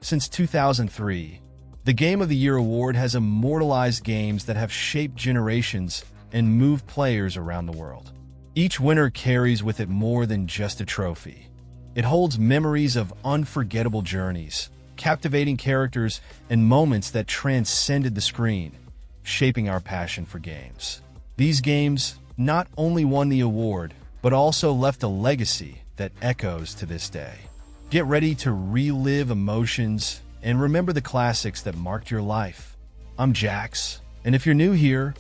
Since 2003, the Game of the Year award has immortalized games that have shaped generations and moved players around the world. Each winner carries with it more than just a trophy. It holds memories of unforgettable journeys, captivating characters, and moments that transcended the screen, shaping our passion for games. These games not only won the award, but also left a legacy that echoes to this day. Get ready to relive emotions and remember the classics that marked your life. I'm Jax, and if you're new here,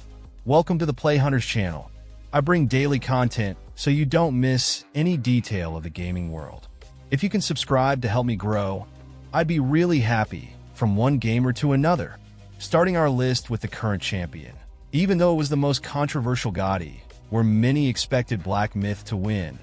welcome to the Play Hunters channel. I bring daily content so you don't miss any detail of the gaming world. If you can subscribe to help me grow, I'd be really happy. From one gamer to another, starting our list with the current champion. Even though it was the most controversial GOTY, where many expected Black Myth to win,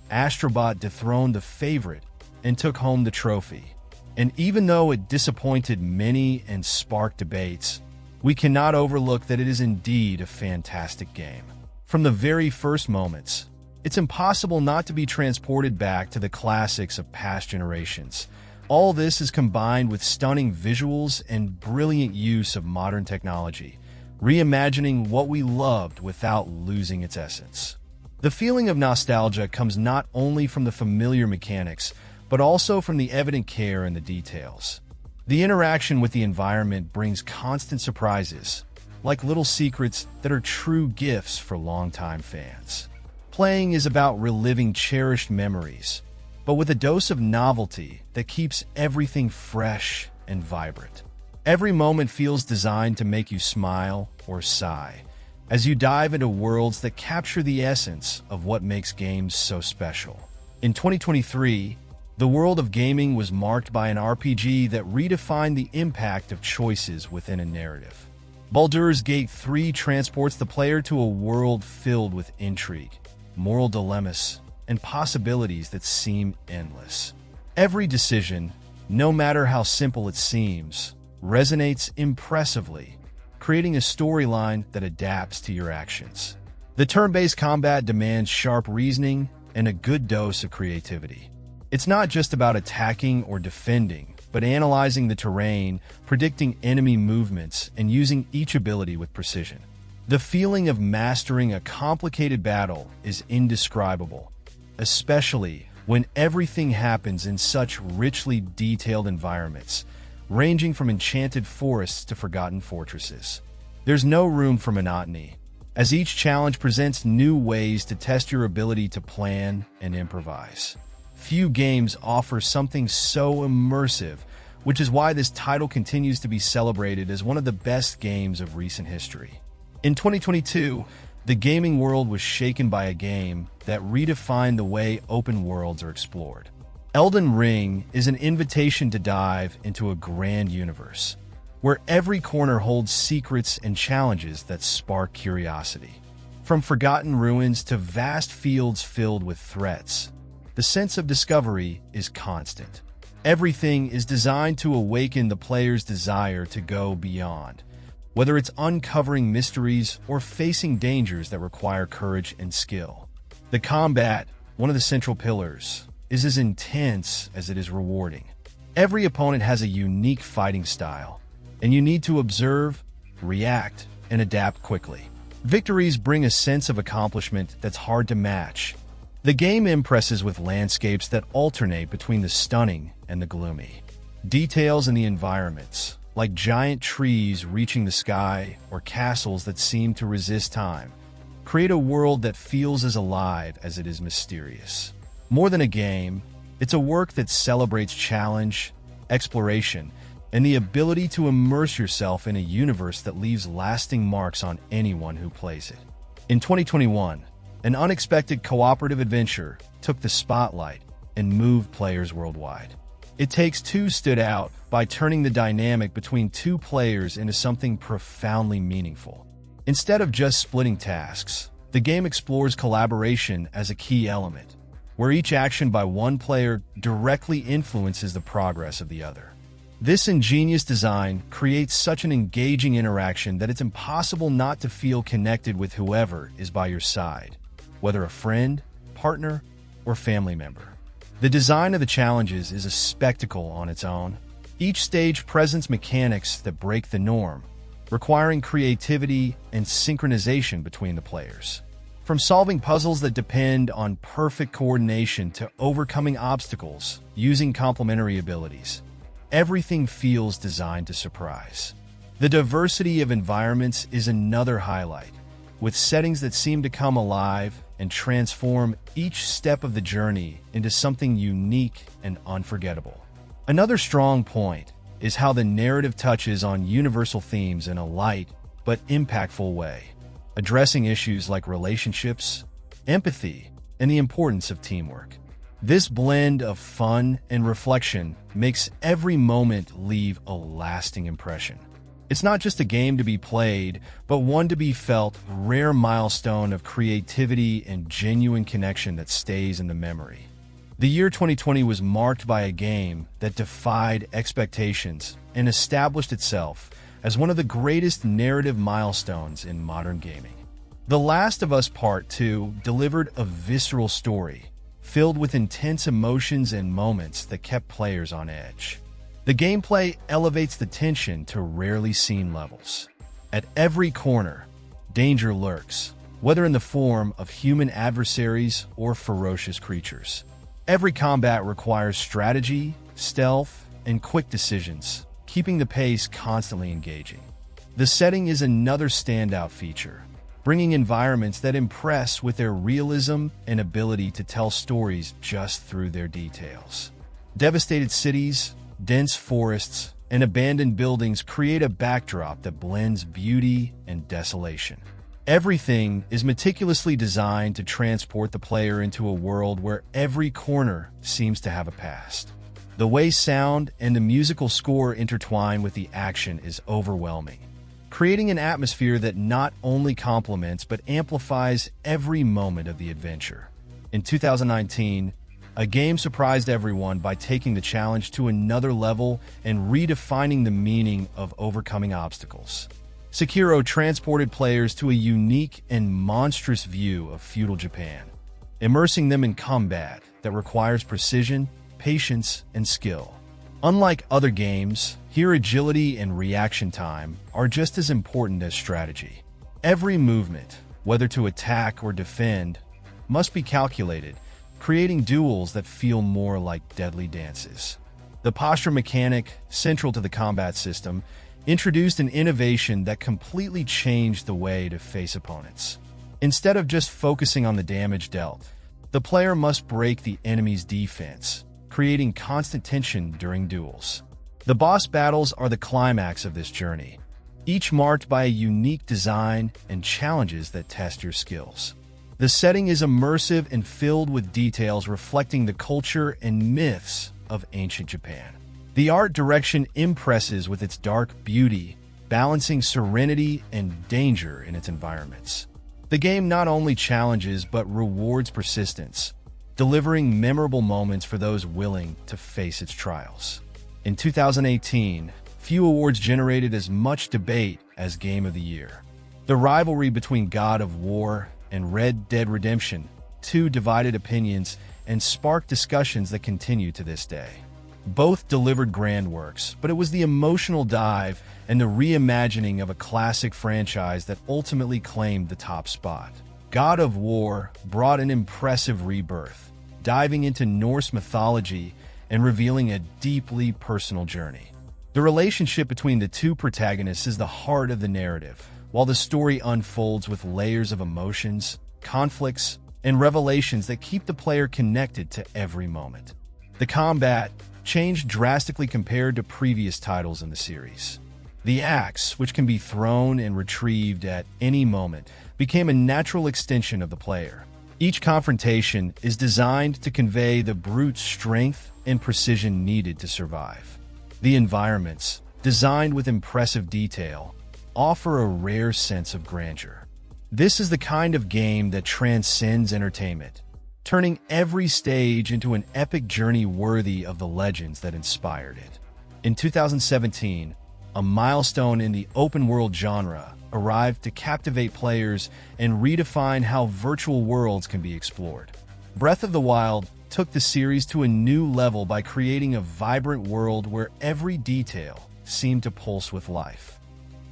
Astro Bot dethroned the favorite and took home the trophy. And even though it disappointed many and sparked debates, we cannot overlook that it is indeed a fantastic game. From the very first moments, it's impossible not to be transported back to the classics of past generations. All this is combined with stunning visuals and brilliant use of modern technology, reimagining what we loved without losing its essence. The feeling of nostalgia comes not only from the familiar mechanics, but also from the evident care in the details. The interaction with the environment brings constant surprises, like little secrets that are true gifts for longtime fans. Playing is about reliving cherished memories, but with a dose of novelty that keeps everything fresh and vibrant. Every moment feels designed to make you smile or sigh, as you dive into worlds that capture the essence of what makes games so special. In 2023, the world of gaming was marked by an RPG that redefined the impact of choices within a narrative. Baldur's Gate 3 transports the player to a world filled with intrigue, moral dilemmas, and possibilities that seem endless. Every decision, no matter how simple it seems, resonates impressively, creating a storyline that adapts to your actions. The turn-based combat demands sharp reasoning and a good dose of creativity. It's not just about attacking or defending, but analyzing the terrain, predicting enemy movements, and using each ability with precision. The feeling of mastering a complicated battle is indescribable, especially when everything happens in such richly detailed environments, ranging from enchanted forests to forgotten fortresses. There's no room for monotony, as each challenge presents new ways to test your ability to plan and improvise. Few games offer something so immersive, which is why this title continues to be celebrated as one of the best games of recent history. In 2022, the gaming world was shaken by a game that redefined the way open worlds are explored. Elden Ring is an invitation to dive into a grand universe, where every corner holds secrets and challenges that spark curiosity. From forgotten ruins to vast fields filled with threats, the sense of discovery is constant. Everything is designed to awaken the player's desire to go beyond, whether it's uncovering mysteries or facing dangers that require courage and skill. The combat, one of the central pillars, is as intense as it is rewarding. Every opponent has a unique fighting style, and you need to observe, react, and adapt quickly. Victories bring a sense of accomplishment that's hard to match. The game impresses with landscapes that alternate between the stunning and the gloomy. Details in the environments, like giant trees reaching the sky or castles that seem to resist time, create a world that feels as alive as it is mysterious. More than a game, it's a work that celebrates challenge, exploration, and the ability to immerse yourself in a universe that leaves lasting marks on anyone who plays it. In 2021, an unexpected cooperative adventure took the spotlight and moved players worldwide. It Takes Two stood out by turning the dynamic between two players into something profoundly meaningful. Instead of just splitting tasks, the game explores collaboration as a key element, where each action by one player directly influences the progress of the other. This ingenious design creates such an engaging interaction that it's impossible not to feel connected with whoever is by your side, whether a friend, partner, or family member. The design of the challenges is a spectacle on its own, Each stage presents mechanics that break the norm, requiring creativity and synchronization between the players. From solving puzzles that depend on perfect coordination to overcoming obstacles using complementary abilities, everything feels designed to surprise. The diversity of environments is another highlight, with settings that seem to come alive and transform each step of the journey into something unique and unforgettable. Another strong point is how the narrative touches on universal themes in a light but impactful way, addressing issues like relationships, empathy, and the importance of teamwork. This blend of fun and reflection makes every moment leave a lasting impression. It's not just a game to be played, but one to be felt, rare milestone of creativity and genuine connection that stays in the memory. The year 2020 was marked by a game that defied expectations and established itself as one of the greatest narrative milestones in modern gaming. The Last of Us Part 2 delivered a visceral story, filled with intense emotions and moments that kept players on edge. The gameplay elevates the tension to rarely seen levels. At every corner, danger lurks, whether in the form of human adversaries or ferocious creatures. Every combat requires strategy, stealth, and quick decisions, keeping the pace constantly engaging. The setting is another standout feature, bringing environments that impress with their realism and ability to tell stories just through their details. Devastated cities, dense forests, and abandoned buildings create a backdrop that blends beauty and desolation. Everything is meticulously designed to transport the player into a world where every corner seems to have a past. The way sound and the musical score intertwine with the action is overwhelming, creating an atmosphere that not only complements but amplifies every moment of the adventure. In 2019, a game surprised everyone by taking the challenge to another level and redefining the meaning of overcoming obstacles. Sekiro transported players to a unique and monstrous view of feudal Japan, immersing them in combat that requires precision, patience, and skill. Unlike other games, here agility and reaction time are just as important as strategy. Every movement, whether to attack or defend, must be calculated, creating duels that feel more like deadly dances. The posture mechanic, central to the combat system, introduced an innovation that completely changed the way to face opponents. Instead of just focusing on the damage dealt, the player must break the enemy's defense, creating constant tension during duels. The boss battles are the climax of this journey, each marked by a unique design and challenges that test your skills. The setting is immersive and filled with details reflecting the culture and myths of ancient Japan. The art direction impresses with its dark beauty, balancing serenity and danger in its environments. The game not only challenges but rewards persistence, delivering memorable moments for those willing to face its trials. In 2018, few awards generated as much debate as Game of the Year. The rivalry between God of War and Red Dead Redemption 2 divided opinions and sparked discussions that continue to this day. Both delivered grand works, but it was the emotional dive and the reimagining of a classic franchise that ultimately claimed the top spot. God of War brought an impressive rebirth, diving into Norse mythology and revealing a deeply personal journey. The relationship between the two protagonists is the heart of the narrative, while the story unfolds with layers of emotions, conflicts, and revelations that keep the player connected to every moment. The combat changed drastically compared to previous titles in the series. The axe, which can be thrown and retrieved at any moment, became a natural extension of the player. Each confrontation is designed to convey the brute strength and precision needed to survive. The environments, designed with impressive detail, offer a rare sense of grandeur. This is the kind of game that transcends entertainment, turning every stage into an epic journey worthy of the legends that inspired it. In 2017, a milestone in the open-world genre arrived to captivate players and redefine how virtual worlds can be explored. Breath of the Wild took the series to a new level by creating a vibrant world where every detail seemed to pulse with life.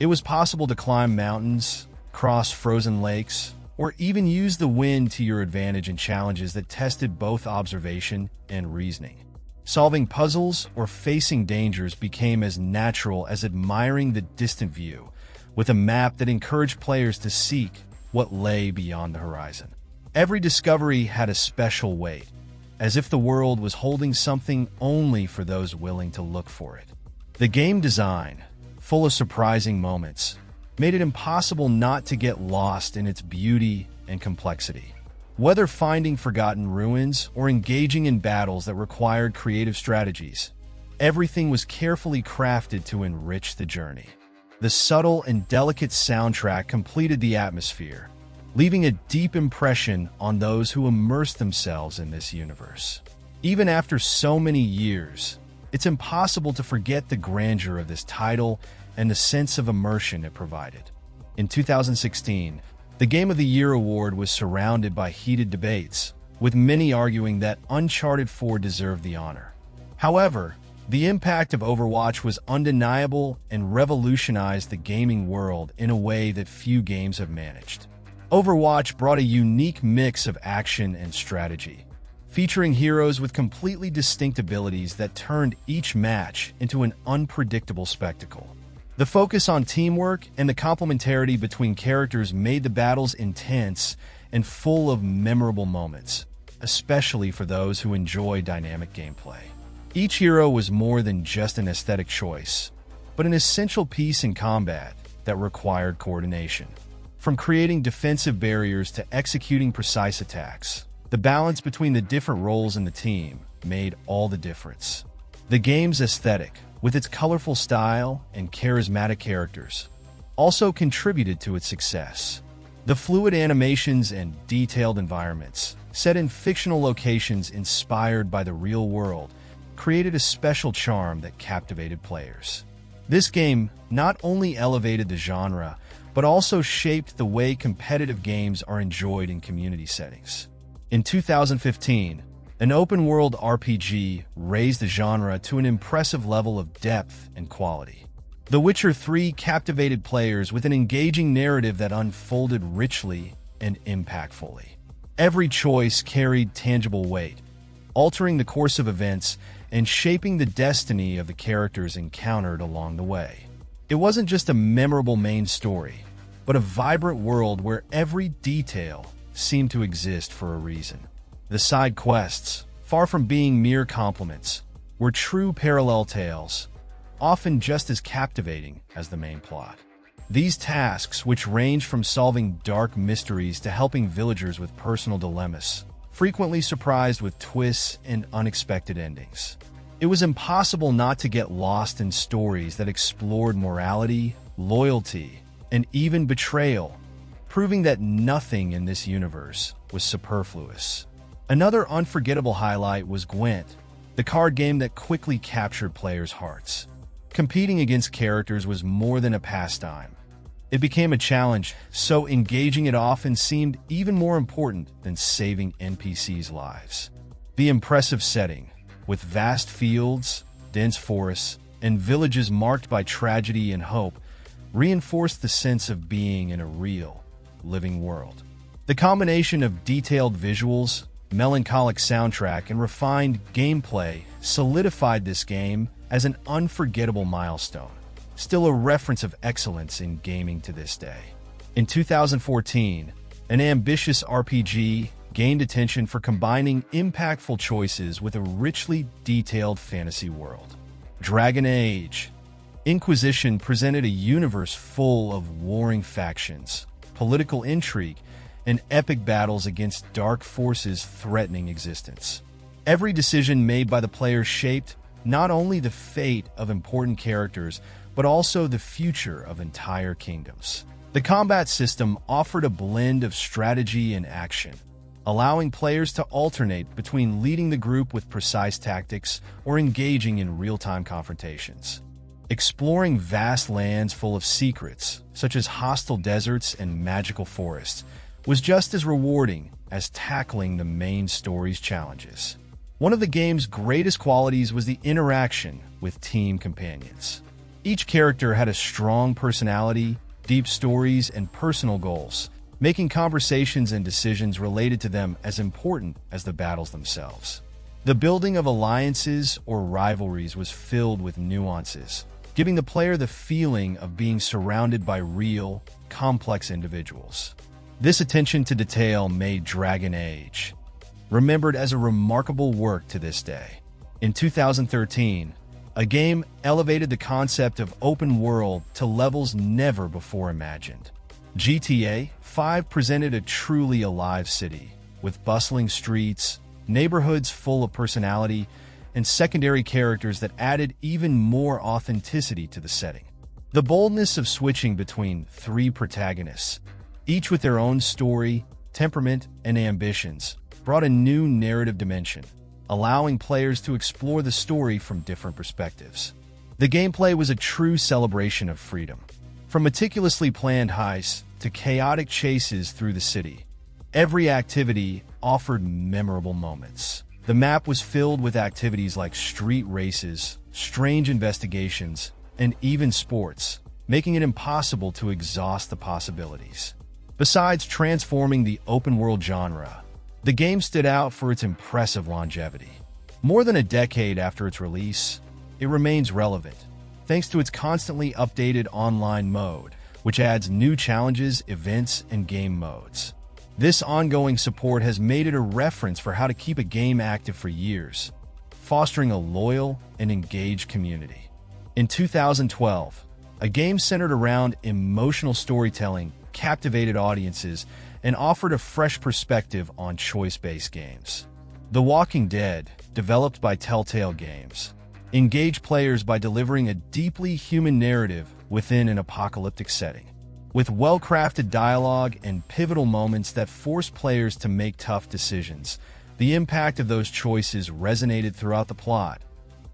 It was possible to climb mountains, cross frozen lakes, or even use the wind to your advantage in challenges that tested both observation and reasoning. Solving puzzles or facing dangers became as natural as admiring the distant view, with a map that encouraged players to seek what lay beyond the horizon. Every discovery had a special weight, as if the world was holding something only for those willing to look for it. The game design, full of surprising moments, made it impossible not to get lost in its beauty and complexity. Whether finding forgotten ruins or engaging in battles that required creative strategies, everything was carefully crafted to enrich the journey. The subtle and delicate soundtrack completed the atmosphere, leaving a deep impression on those who immersed themselves in this universe. Even after so many years, it's impossible to forget the grandeur of this title and the sense of immersion it provided. In 2016, the Game of the Year award was surrounded by heated debates, with many arguing that Uncharted 4 deserved the honor. However, the impact of Overwatch was undeniable and revolutionized the gaming world in a way that few games have managed. Overwatch brought a unique mix of action and strategy, featuring heroes with completely distinct abilities that turned each match into an unpredictable spectacle. The focus on teamwork and the complementarity between characters made the battles intense and full of memorable moments, especially for those who enjoy dynamic gameplay. Each hero was more than just an aesthetic choice, but an essential piece in combat that required coordination. From creating defensive barriers to executing precise attacks, the balance between the different roles in the team made all the difference. The game's aesthetic, with its colorful style and charismatic characters, also contributed to its success. The fluid animations and detailed environments, set in fictional locations inspired by the real world, created a special charm that captivated players. This game not only elevated the genre, but also shaped the way competitive games are enjoyed in community settings. In 2015, an open-world RPG raised the genre to an impressive level of depth and quality. The Witcher 3 captivated players with an engaging narrative that unfolded richly and impactfully. Every choice carried tangible weight, altering the course of events and shaping the destiny of the characters encountered along the way. It wasn't just a memorable main story, but a vibrant world where every detail seemed to exist for a reason. The side quests, far from being mere complements, were true parallel tales, often just as captivating as the main plot. These tasks, which range from solving dark mysteries to helping villagers with personal dilemmas, frequently surprised with twists and unexpected endings. It was impossible not to get lost in stories that explored morality, loyalty, and even betrayal, proving that nothing in this universe was superfluous. Another unforgettable highlight was Gwent, the card game that quickly captured players' hearts. Competing against characters was more than a pastime. It became a challenge, so engaging it often seemed even more important than saving NPCs' lives. The impressive setting, with vast fields, dense forests, and villages marked by tragedy and hope, reinforced the sense of being in a real, living world. The combination of detailed visuals, melancholic soundtrack, and refined gameplay solidified this game as an unforgettable milestone, still a reference of excellence in gaming to this day. In 2014, an ambitious RPG gained attention for combining impactful choices with a richly detailed fantasy world. Dragon Age Inquisition presented a universe full of warring factions, political intrigue, and epic battles against dark forces threatening existence. Every decision made by the player shaped not only the fate of important characters, but also the future of entire kingdoms. The combat system offered a blend of strategy and action, allowing players to alternate between leading the group with precise tactics or engaging in real-time confrontations. Exploring vast lands full of secrets, such as hostile deserts and magical forests, was just as rewarding as tackling the main story's challenges. One of the game's greatest qualities was the interaction with team companions. Each character had a strong personality, deep stories, and personal goals, making conversations and decisions related to them as important as the battles themselves. The building of alliances or rivalries was filled with nuances, giving the player the feeling of being surrounded by real, complex individuals. This attention to detail made Dragon Age remembered as a remarkable work to this day. In 2013, a game elevated the concept of open world to levels never before imagined. GTA 5 presented a truly alive city, with bustling streets, neighborhoods full of personality, and secondary characters that added even more authenticity to the setting. The boldness of switching between three protagonists, each with their own story, temperament, and ambitions, brought a new narrative dimension, allowing players to explore the story from different perspectives. The gameplay was a true celebration of freedom. From meticulously planned heists to chaotic chases through the city, every activity offered memorable moments. The map was filled with activities like street races, strange investigations, and even sports, making it impossible to exhaust the possibilities. Besides transforming the open-world genre, the game stood out for its impressive longevity. More than a decade after its release, it remains relevant, thanks to its constantly updated online mode, which adds new challenges, events, and game modes. This ongoing support has made it a reference for how to keep a game active for years, fostering a loyal and engaged community. In 2012, a game centered around emotional storytelling captivated audiences and offered a fresh perspective on choice-based games. The Walking Dead, developed by Telltale Games, engaged players by delivering a deeply human narrative within an apocalyptic setting. With well-crafted dialogue and pivotal moments that force players to make tough decisions, the impact of those choices resonated throughout the plot,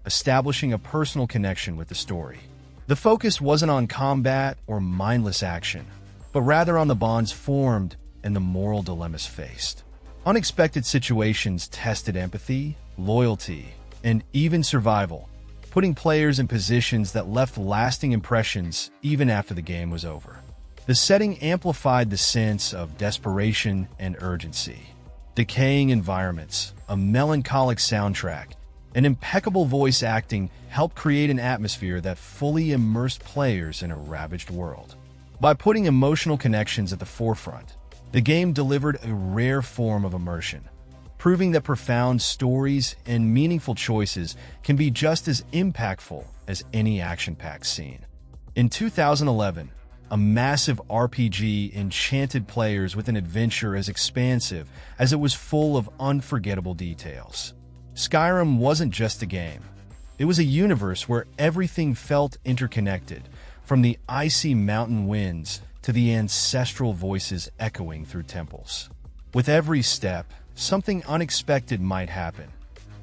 establishing a personal connection with the story. The focus wasn't on combat or mindless action, but rather on the bonds formed and the moral dilemmas faced. Unexpected situations tested empathy, loyalty, and even survival, putting players in positions that left lasting impressions even after the game was over. The setting amplified the sense of desperation and urgency. Decaying environments, a melancholic soundtrack, and impeccable voice acting helped create an atmosphere that fully immersed players in a ravaged world. By putting emotional connections at the forefront, the game delivered a rare form of immersion, proving that profound stories and meaningful choices can be just as impactful as any action-packed scene. In 2011, a massive RPG enchanted players with an adventure as expansive as it was full of unforgettable details. Skyrim wasn't just a game. It was a universe where everything felt interconnected, from the icy mountain winds to the ancestral voices echoing through temples. With every step, something unexpected might happen.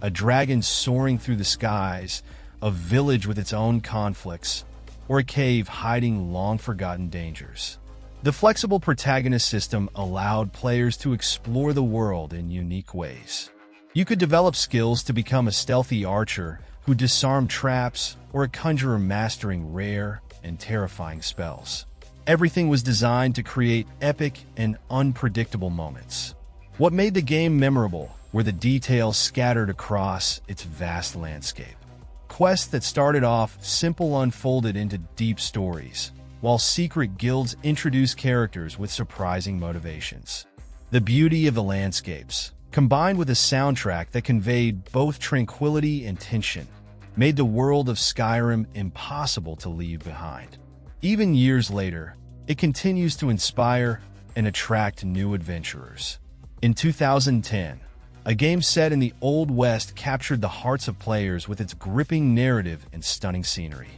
A dragon soaring through the skies, a village with its own conflicts, or a cave hiding long-forgotten dangers. The flexible protagonist system allowed players to explore the world in unique ways. You could develop skills to become a stealthy archer who disarmed traps, or a conjurer mastering rare and terrifying spells. Everything was designed to create epic and unpredictable moments. What made the game memorable were the details scattered across its vast landscape. Quests that started off simple unfolded into deep stories, while secret guilds introduced characters with surprising motivations. The beauty of the landscapes, combined with a soundtrack that conveyed both tranquility and tension, made the world of Skyrim impossible to leave behind. Even years later, it continues to inspire and attract new adventurers. In 2010, a game set in the Old West captured the hearts of players with its gripping narrative and stunning scenery.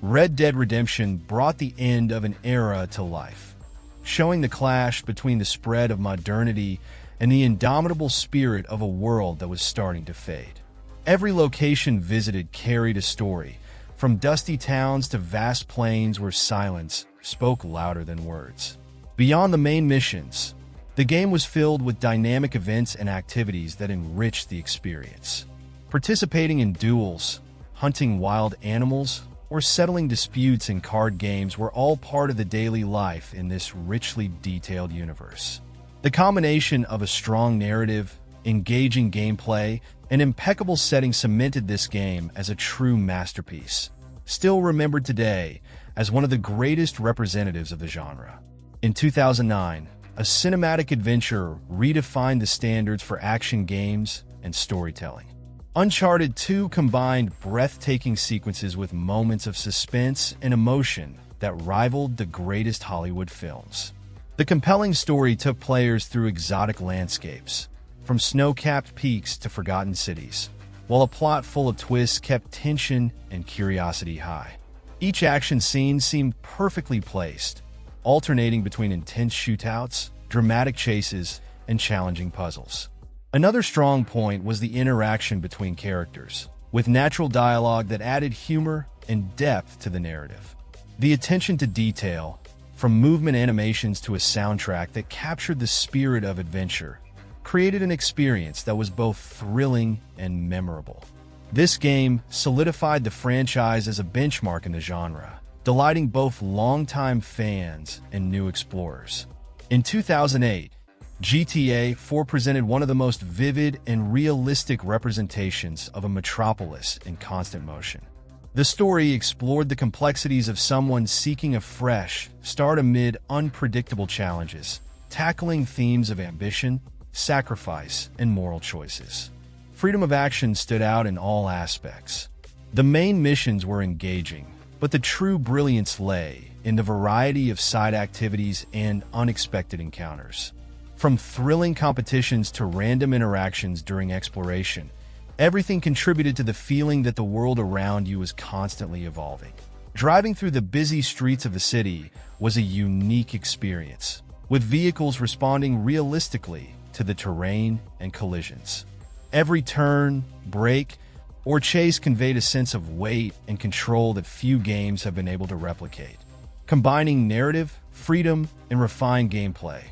Red Dead Redemption brought the end of an era to life, showing the clash between the spread of modernity and the indomitable spirit of a world that was starting to fade. Every location visited carried a story, from dusty towns to vast plains where silence spoke louder than words. Beyond the main missions, the game was filled with dynamic events and activities that enriched the experience. Participating in duels, hunting wild animals, or settling disputes in card games were all part of the daily life in this richly detailed universe. The combination of a strong narrative, engaging gameplay, and impeccable setting cemented this game as a true masterpiece, still remembered today as one of the greatest representatives of the genre. In 2009, a cinematic adventure redefined the standards for action games and storytelling. Uncharted 2 combined breathtaking sequences with moments of suspense and emotion that rivaled the greatest Hollywood films. The compelling story took players through exotic landscapes, from snow-capped peaks to forgotten cities, while a plot full of twists kept tension and curiosity high. Each action scene seemed perfectly placed, alternating between intense shootouts, dramatic chases, and challenging puzzles. Another strong point was the interaction between characters, with natural dialogue that added humor and depth to the narrative. The attention to detail, from movement animations to a soundtrack that captured the spirit of adventure, created an experience that was both thrilling and memorable. This game solidified the franchise as a benchmark in the genre, delighting both longtime fans and new explorers. In 2008, GTA 4 presented one of the most vivid and realistic representations of a metropolis in constant motion. The story explored the complexities of someone seeking a fresh start amid unpredictable challenges, tackling themes of ambition, sacrifice, and moral choices. Freedom of action stood out in all aspects. The main missions were engaging, but the true brilliance lay in the variety of side activities and unexpected encounters. From thrilling competitions to random interactions during exploration, everything contributed to the feeling that the world around you was constantly evolving. Driving through the busy streets of the city was a unique experience, with vehicles responding realistically to the terrain and collisions. Every turn, brake, or chase conveyed a sense of weight and control that few games have been able to replicate. Combining narrative, freedom, and refined gameplay,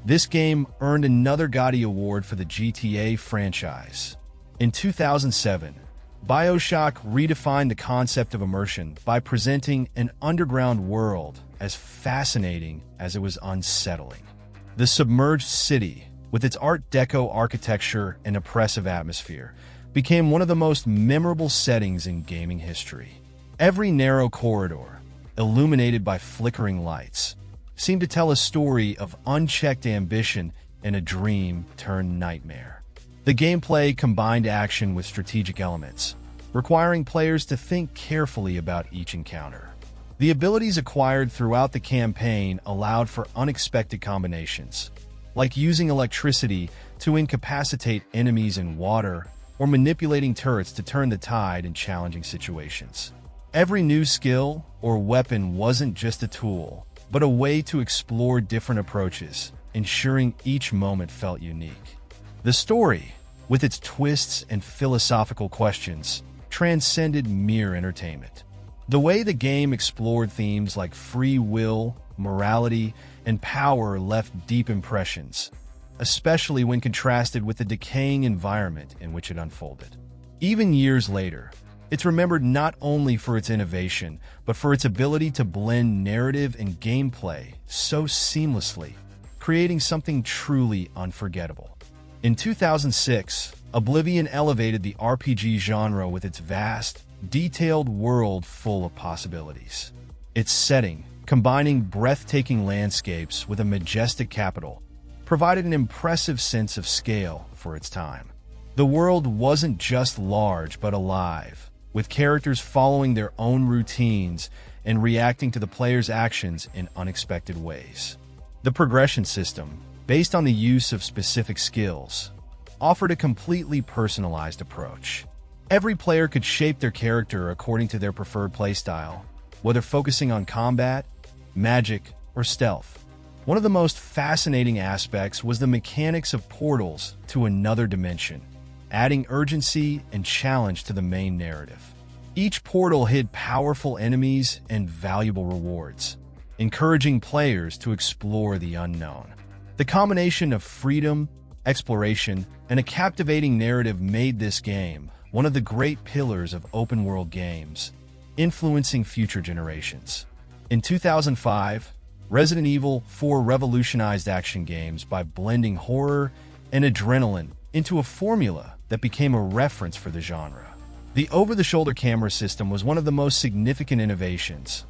this game earned another GOTY award for the GTA franchise. In 2007, BioShock redefined the concept of immersion by presenting an underground world as fascinating as it was unsettling. The submerged city, with its Art Deco architecture and oppressive atmosphere, became one of the most memorable settings in gaming history. Every narrow corridor, illuminated by flickering lights, seemed to tell a story of unchecked ambition and a dream turned nightmare. The gameplay combined action with strategic elements, requiring players to think carefully about each encounter. The abilities acquired throughout the campaign allowed for unexpected combinations, like using electricity to incapacitate enemies in water or manipulating turrets to turn the tide in challenging situations. Every new skill or weapon wasn't just a tool, but a way to explore different approaches, ensuring each moment felt unique. The story, with its twists and philosophical questions, transcended mere entertainment. The way the game explored themes like free will, morality, and power left deep impressions, especially when contrasted with the decaying environment in which it unfolded. Even years later, it's remembered not only for its innovation, but for its ability to blend narrative and gameplay so seamlessly, creating something truly unforgettable. In 2006, Oblivion elevated the RPG genre with its vast, detailed world full of possibilities. Its setting, combining breathtaking landscapes with a majestic capital, provided an impressive sense of scale for its time. The world wasn't just large but alive, with characters following their own routines and reacting to the player's actions in unexpected ways. The progression system, based on the use of specific skills, offered a completely personalized approach. Every player could shape their character according to their preferred playstyle, whether focusing on combat, magic, or stealth. One of the most fascinating aspects was the mechanics of portals to another dimension, adding urgency and challenge to the main narrative. Each portal hid powerful enemies and valuable rewards, encouraging players to explore the unknown. The combination of freedom, exploration, and a captivating narrative made this game one of the great pillars of open-world games, influencing future generations. In 2005, Resident Evil 4 revolutionized action games by blending horror and adrenaline into a formula that became a reference for the genre. The over-the-shoulder camera system was one of the most significant innovations,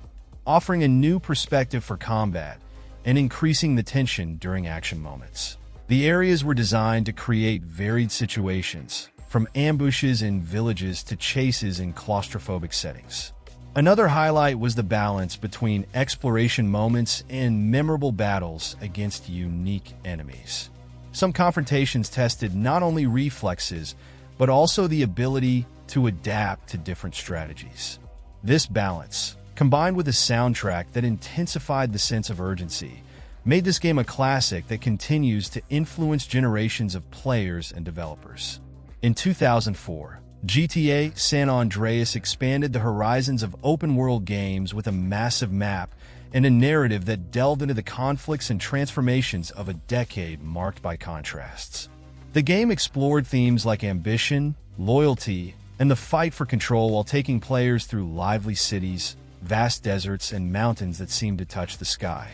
offering a new perspective for combat and increasing the tension during action moments. The areas were designed to create varied situations, from ambushes in villages to chases in claustrophobic settings. Another highlight was the balance between exploration moments and memorable battles against unique enemies. Some confrontations tested not only reflexes, but also the ability to adapt to different strategies. This balance, combined with a soundtrack that intensified the sense of urgency, made this game a classic that continues to influence generations of players and developers. In 2004, GTA San Andreas expanded the horizons of open-world games with a massive map and a narrative that delved into the conflicts and transformations of a decade marked by contrasts. The game explored themes like ambition, loyalty, and the fight for control while taking players through lively cities, vast deserts, and mountains that seemed to touch the sky.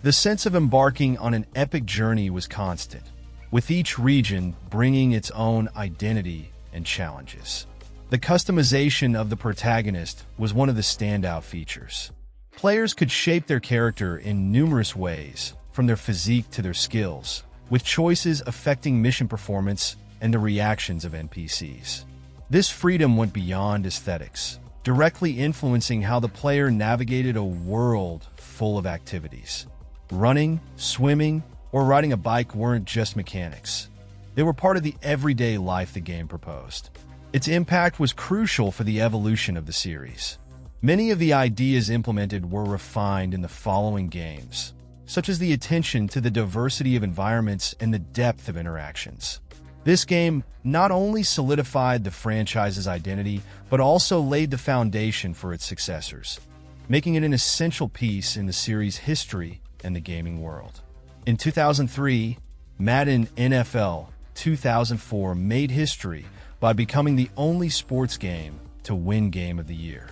The sense of embarking on an epic journey was constant, with each region bringing its own identity and challenges. The customization of the protagonist was one of the standout features. Players could shape their character in numerous ways, from their physique to their skills, with choices affecting mission performance and the reactions of NPCs. This freedom went beyond aesthetics, directly influencing how the player navigated a world full of activities. Running, swimming, or riding a bike weren't just mechanics. They were part of the everyday life the game proposed. Its impact was crucial for the evolution of the series. Many of the ideas implemented were refined in the following games, such as the attention to the diversity of environments and the depth of interactions. This game not only solidified the franchise's identity, but also laid the foundation for its successors, making it an essential piece in the series' history and the gaming world. In 2003, Madden NFL 2004 made history by becoming the only sports game to win Game of the Year.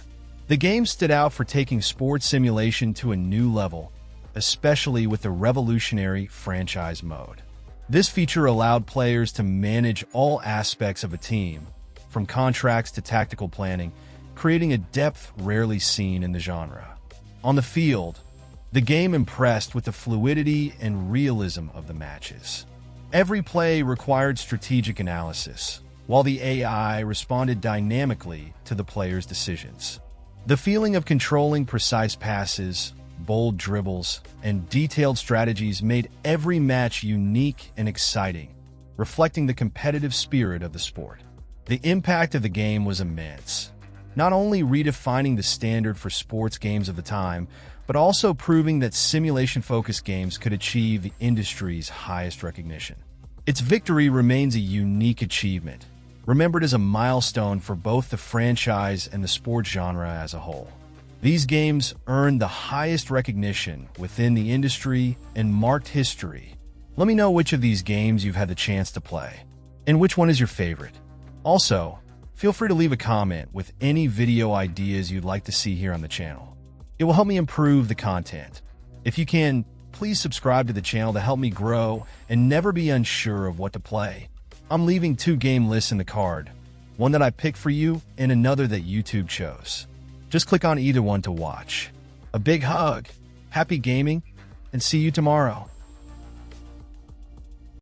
The game stood out for taking sports simulation to a new level, especially with the revolutionary franchise mode. This feature allowed players to manage all aspects of a team, from contracts to tactical planning, creating a depth rarely seen in the genre. On the field, the game impressed with the fluidity and realism of the matches. Every play required strategic analysis, while the AI responded dynamically to the player's decisions. The feeling of controlling precise passes, bold dribbles, and detailed strategies made every match unique and exciting, reflecting the competitive spirit of the sport. The impact of the game was immense, not only redefining the standard for sports games of the time, but also proving that simulation-focused games could achieve the industry's highest recognition. Its victory remains a unique achievement, remembered as a milestone for both the franchise and the sports genre as a whole. These games earned the highest recognition within the industry and marked history. Let me know which of these games you've had the chance to play, and which one is your favorite. Also, feel free to leave a comment with any video ideas you'd like to see here on the channel. It will help me improve the content. If you can, please subscribe to the channel to help me grow and never be unsure of what to play. I'm leaving 2 game lists in the card, one that I picked for you and another that YouTube chose. Just click on either one to watch. A big hug, happy gaming, and see you tomorrow.